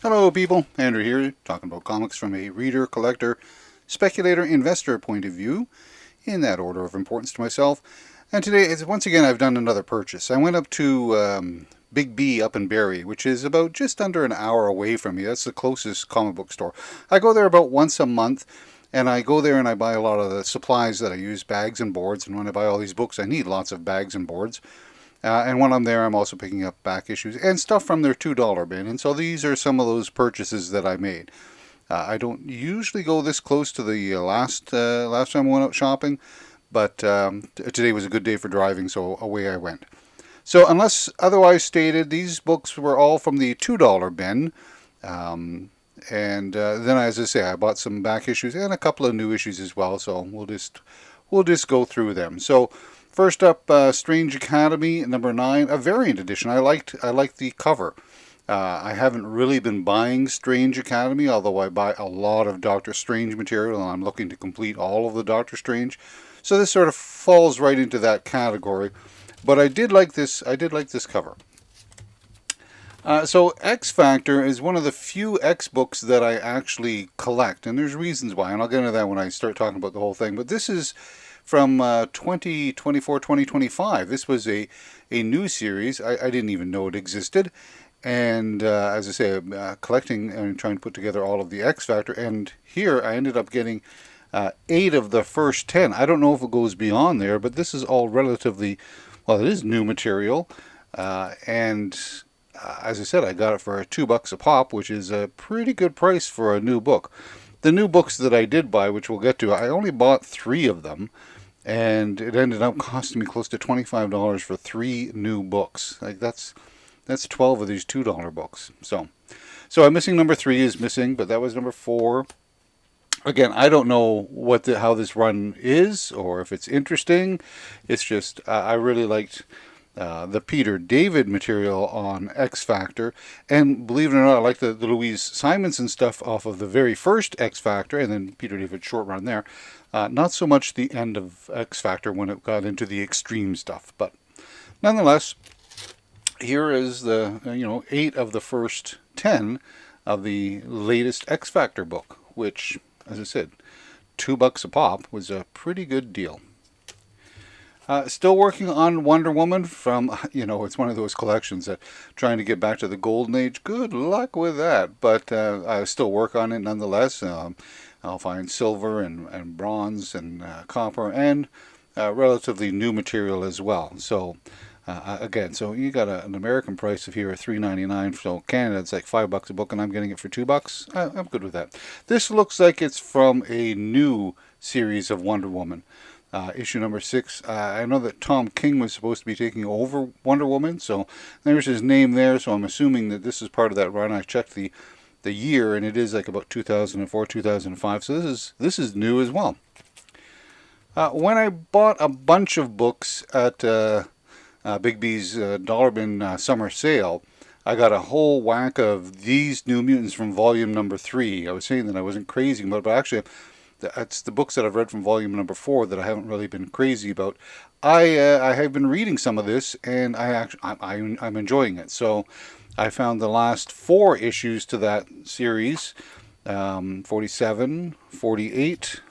Hello people, Andrew here, talking about comics from a reader, collector, speculator, investor point of view, in that order of importance to myself. And today, once again, I've done another purchase. I went up to Big B up in Barrie, which is about just under an hour away from me. That's the closest comic book store. I go there about once a month, and I go there and I buy a lot of the supplies that I use, bags and boards. And when I buy all these books, I need lots of bags and boards. And when I'm there, I'm also picking up back issues and stuff from their $2 bin. And so these are some of those purchases that I made. I don't usually go this close to the last time I went out shopping, but today was a good day for driving, so away I went. So unless otherwise stated, these books were all from the $2 bin. And then, as I say, I bought some back issues and a couple of new issues as well. So we'll just go through them. So first up, Strange Academy #9, a variant edition. I liked the cover. I haven't really been buying Strange Academy, although I buy a lot of Doctor Strange material, and I'm looking to complete all of the Doctor Strange. So this sort of falls right into that category. But I did like this. I did like this cover. So X Factor is one of the few X books that I actually collect, and there's reasons why, and I'll get into that when I start talking about the whole thing. But this is from 2024, 2025. This was a new series. I didn't even know it existed. And as I say, I'm collecting and trying to put together all of the X Factor. And here I ended up getting 8 of the first 10. I don't know if it goes beyond there, but this is all relatively, well, it is new material. And as I said, I got it for $2 a pop, which is a pretty good price for a new book. The new books that I did buy, which we'll get to, I only bought 3 of them, and it ended up costing me close to $25 for 3 new books. Like that's 12 of these $2 books. So I'm missing number 3 is missing, but that was number 4. Again, I don't know how this run is or if it's interesting. It's just I really liked the Peter David material on X Factor, and believe it or not, I like the Louise Simonson stuff off of the very first X Factor, and then Peter David short run there. Not so much the end of X Factor when it got into the extreme stuff, but nonetheless, here is the 8 of the first 10 of the latest X Factor book, which, as I said, $2 a pop was a pretty good deal. Still working on Wonder Woman from, it's one of those collections that trying to get back to the golden age. Good luck with that. But I still work on it nonetheless. I'll find silver and bronze and copper and relatively new material as well. So again, so you got an American price of here at $3.99. So Canada, it's like $5 a book, and I'm getting it for $2. I'm good with that. This looks like it's from a new series of Wonder Woman. Issue number 6. I know that Tom King was supposed to be taking over Wonder Woman, so there's his name there. So I'm assuming that this is part of that run. I checked the year, and it is like about 2004, 2005. So this is new as well. When I bought a bunch of books at Big B's Dollar Bin summer sale, I got a whole whack of these New Mutants from volume number 3. I was saying that I wasn't crazy about it, but actually it's the books that I've read from volume number 4 that I haven't really been crazy about. I have been reading some of this, and I'm enjoying it. So I found the last 4 issues to that series, 47, 48,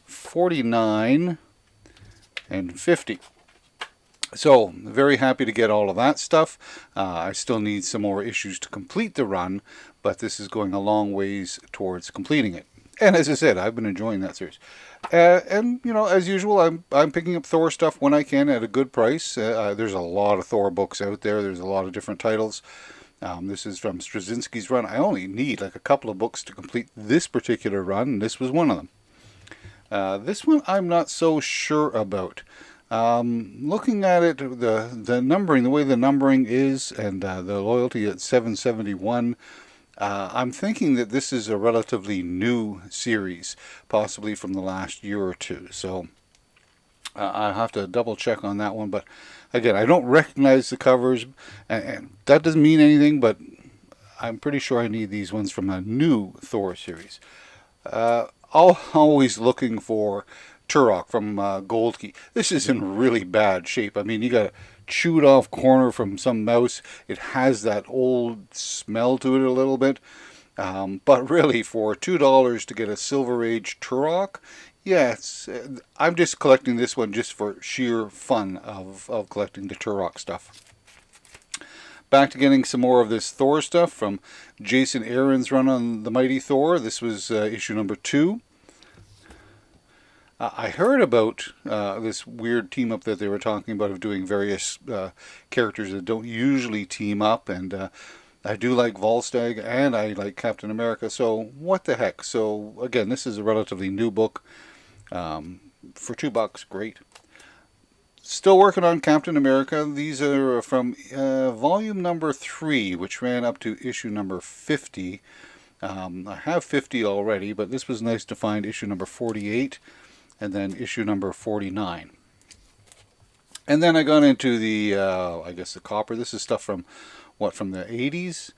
49, and 50. So very happy to get all of that stuff. I still need some more issues to complete the run, but this is going a long ways towards completing it. And as I said, I've been enjoying that series. And as usual, I'm picking up Thor stuff when I can at a good price. There's a lot of Thor books out there. There's a lot of different titles. This is from Straczynski's run. I only need like a couple of books to complete this particular run, and this was one of them. This one I'm not so sure about. Looking at it, the numbering, the way the numbering is, and the loyalty at 771. I'm thinking that this is a relatively new series, possibly from the last year or two. So I'll have to double check on that one. But again, I don't recognize the covers, and that doesn't mean anything, but I'm pretty sure I need these ones from a new Thor series. Always looking for Turok from Gold Key. This is in really bad shape. I mean, you got chewed off corner from some mouse. It has that old smell to it a little bit. But really, for $2 to get a Silver Age Turok, yes, I'm just collecting this one just for sheer fun of collecting the Turok stuff. Back to getting some more of this Thor stuff from Jason Aaron's run on the Mighty Thor. This was issue number 2. I heard about this weird team up that they were talking about of doing various characters that don't usually team up, and I do like Volstagg and I like Captain America, so what the heck. So again, this is a relatively new book. For $2, great. Still working on Captain America. These are from volume number 3, which ran up to issue number 50. I have 50 already, but this was nice to find issue number 48 and then issue number 49. And then I got into the, I guess the copper. This is stuff from, from the 80s?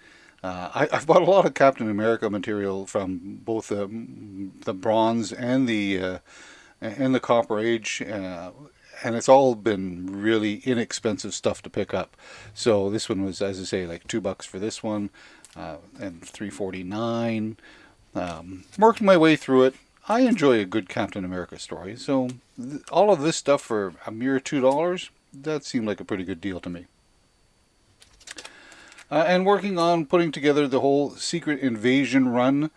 I've bought a lot of Captain America material from both the bronze and the copper age. And it's all been really inexpensive stuff to pick up. So this one was, as I say, like $2 for this one, and $3.49. Worked my way through it. I enjoy a good Captain America story. So all of this stuff for a mere $2, that seemed like a pretty good deal to me. And working on putting together the whole Secret Invasion run.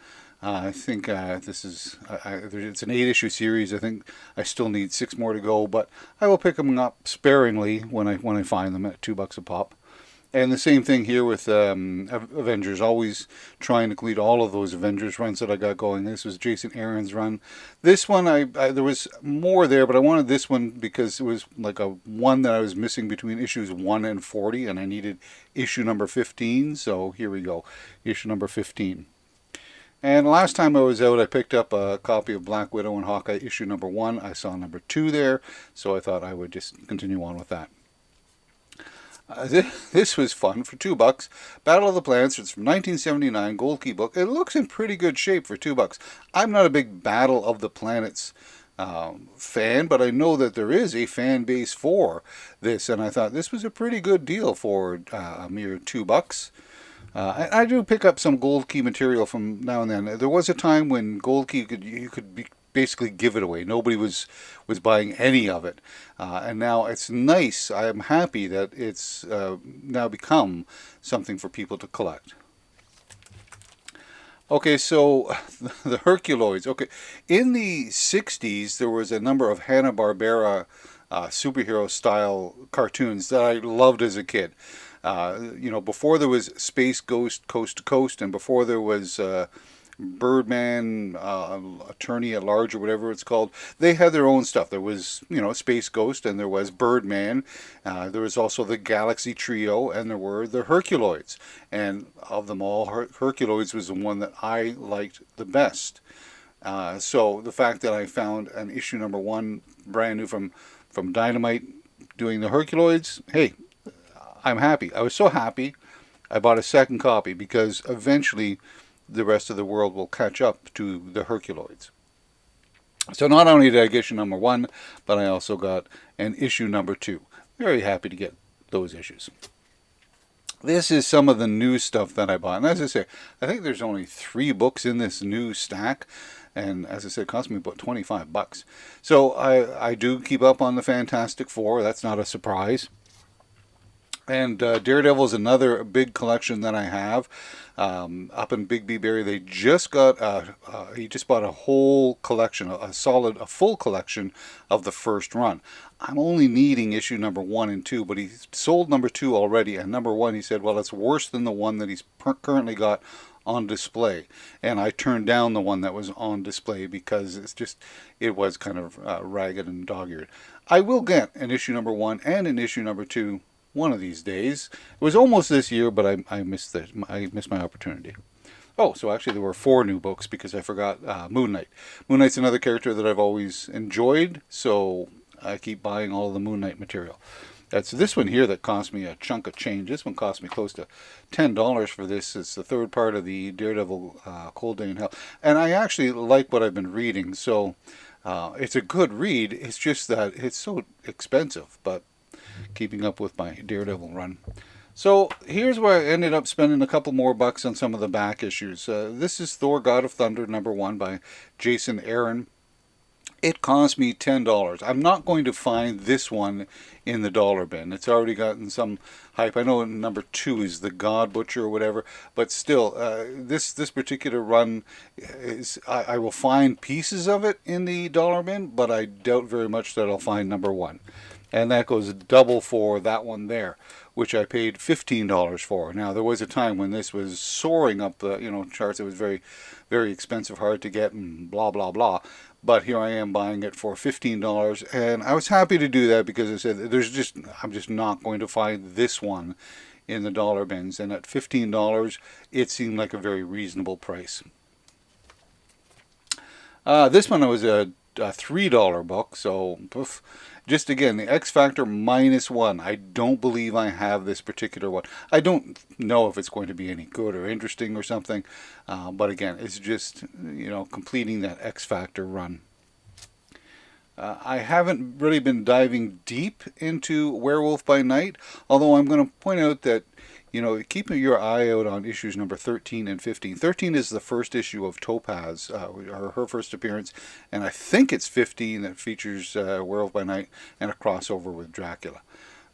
I think this is, it's an 8-issue series. I think I still need 6 more to go, but I will pick them up sparingly when I find them at $2 a pop. And the same thing here with Avengers, always trying to complete all of those Avengers runs that I got going. This was Jason Aaron's run. This one, there was more there, but I wanted this one because it was like a one that I was missing between issues 1 and 40, and I needed issue number 15, so here we go, issue number 15. And last time I was out, I picked up a copy of Black Widow and Hawkeye issue number 1. I saw number 2 there, so I thought I would just continue on with that. This was fun for $2. Battle of the Planets. It's from 1979, Gold Key book. It looks in pretty good shape for $2. I'm not a big Battle of the Planets fan, but I know that there is a fan base for this, and I thought this was a pretty good deal for a mere $2. I do pick up some Gold Key material from now and then. There was a time when Gold Key you could basically give it away. Nobody was buying any of it, and now it's nice. I am happy that it's now become something for people to collect. Okay, so the Herculoids. Okay, in the 60s there was a number of Hanna-Barbera superhero style cartoons that I loved as a kid. Before there was Space Ghost Coast to Coast, and before there was Birdman, Attorney at Large, or whatever it's called, they had their own stuff. There was, Space Ghost, and there was Birdman. There was also the Galaxy Trio, and there were the Herculoids. And of them all, Herculoids was the one that I liked the best. So the fact that I found an issue number 1, brand new from Dynamite, doing the Herculoids, hey, I'm happy. I was so happy I bought a second copy, because eventually the rest of the world will catch up to the Herculoids. So not only did I get issue number 1, but I also got an issue number 2. Very happy to get those issues. This is some of the new stuff that I bought. And as I say, I think there's only 3 books in this new stack. And as I said, it cost me about $25. So I do keep up on the Fantastic Four. That's not a surprise. And Daredevil is another big collection that I have. Up in Big B Berry, they just got he just bought a whole collection, a full collection of the first run. I'm only needing issue number 1 and 2, but he sold number 2 already, and number 1 he said, well, it's worse than the one that he's currently got on display. And I turned down the one that was on display because it was kind of ragged and dog-eared. I will get an issue number 1 and an issue number 2 one of these days. It was almost this year, but I missed my opportunity. Oh, so actually there were 4 new books because I forgot Moon Knight. Moon Knight's another character that I've always enjoyed, so I keep buying all the Moon Knight material. That's this one here that cost me a chunk of change. This one cost me close to $10 for this. It's the 3rd part of the Daredevil Cold Day in Hell. And I actually like what I've been reading, so it's a good read. It's just that it's so expensive, but keeping up with my Daredevil run. So here's where I ended up spending a couple more bucks on some of the back issues. This is Thor: God of Thunder #1 by Jason Aaron. It cost me $10. I'm not going to find this one in the dollar bin. It's already gotten some hype. I know #2 is the God Butcher or whatever, but still, this particular run is I will find pieces of it in the dollar bin, but I doubt very much that I'll find #1. And that goes double for that one there, which I paid $15 for. Now there was a time when this was soaring up the charts. It was very, very expensive, hard to get, and blah blah blah. But here I am buying it for $15, and I was happy to do that because I said I'm just not going to find this one in the dollar bins, and at $15 it seemed like a very reasonable price. This one was a $3 book, so poof. Just again, the X Factor -1. I don't believe I have this particular one. I don't know if it's going to be any good or interesting or something, but again, it's just completing that X Factor run. I haven't really been diving deep into Werewolf by Night, although I'm going to point out that keep your eye out on issues number 13 and 15. 13 is the first issue of Topaz, her first appearance, and I think it's 15 that features Werewolf by Night and a crossover with Dracula.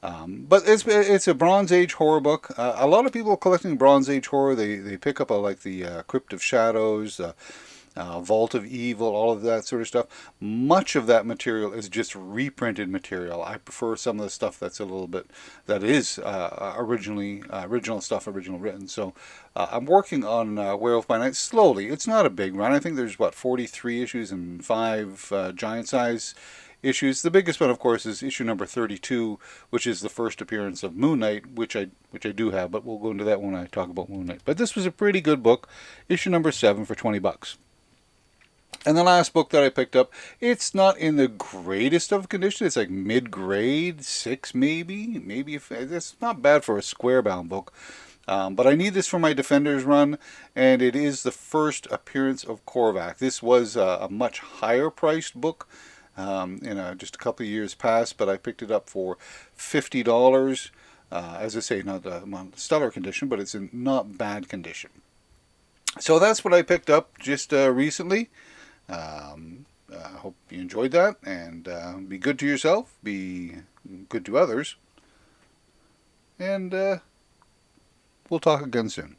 But it's a Bronze Age horror book. A lot of people collecting Bronze Age horror, they pick up like the Crypt of Shadows, Vault of Evil, all of that sort of stuff. Much of that material is just reprinted material. I prefer some of the stuff that is original stuff, original written. So I'm working on Werewolf by Night slowly. It's not a big run. I think there's 43 issues and 5 giant size issues. The biggest one, of course, is issue number 32, which is the first appearance of Moon Knight, which I do have, but we'll go into that when I talk about Moon Knight. But this was a pretty good book, issue number 7 for $20. And the last book that I picked up, it's not in the greatest of condition. It's like mid-grade, 6 maybe. If it's not bad for a square-bound book. But I need this for my Defenders run, and it is the first appearance of Korvac. This was a much higher-priced book in just a couple of years past, but I picked it up for $50. As I say, not stellar condition, but it's in not bad condition. So that's what I picked up just recently. I hope you enjoyed that, and be good to yourself, be good to others, and we'll talk again soon.